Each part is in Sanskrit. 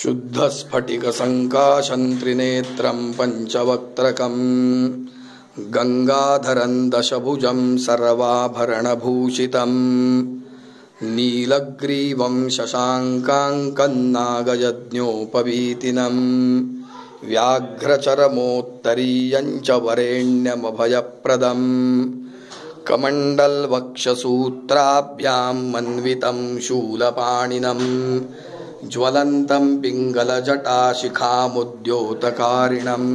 शुद्धस्फटिकसङ्काशं त्रिनेत्रं पञ्चवक्त्रकं गङ्गाधरं दशभुजं सर्वाभरणभूषितं नीलग्रीवं शशाङ्काङ्कं नागयज्ञोपवीतिनं व्याघ्रचरमोत्तरीयं च वरेण्यमभयप्रदं कमण्डलवक्षसूत्राभ्यां मन्वितं शूलपाणिनं ज्वलन्तं पिङ्गलजटाशिखामुद्योतकारिणम्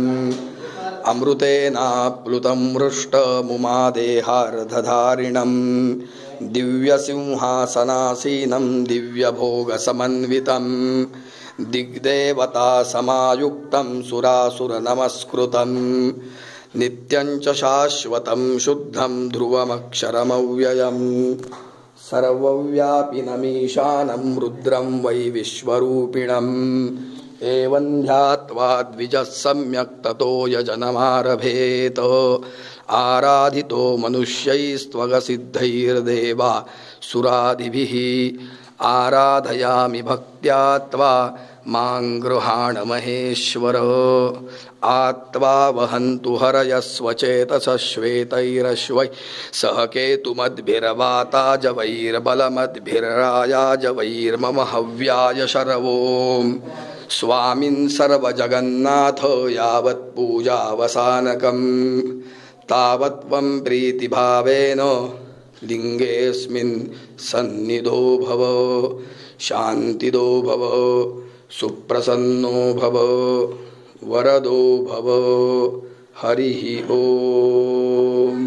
अमृतेनाप्लुतं मृष्टमुमादेहार्धधारिणं दिव्यसिंहासनासीनं दिव्यभोगसमन्वितं दिग्देवतासमायुक्तं सुरासुरनमस्कृतं नित्यं च शाश्वतं शुद्धं ध्रुवमक्षरमव्ययम् सर्वव्यापिनमीशानं रुद्रं वै विश्वरूपिणम् एवं ध्यात्वा द्विजः सम्यक् ततो यजनमारभेत आराधितो मनुष्यैस्त्वगसिद्धैर्देवा सुरादिभिः आराधयामि भक्त्या त्वा मां गृहाण महेश्वर आत्वा वहन्तु हरयस्वचेतसः श्वेतैरश्वै सह केतुमद्भिरवाताजवैर्बलमद्भिर्रायाजवैर्मम हव्याय शरवों स्वामिन् सर्वजगन्नाथ यावत् पूजावसानकं तावत् त्वं प्रीतिभावेन लिङ्गेऽस्मिन् सन्निधो भव शान्तिदो भव सुप्रसन्नो भव वरदो भव हरिः ओम्।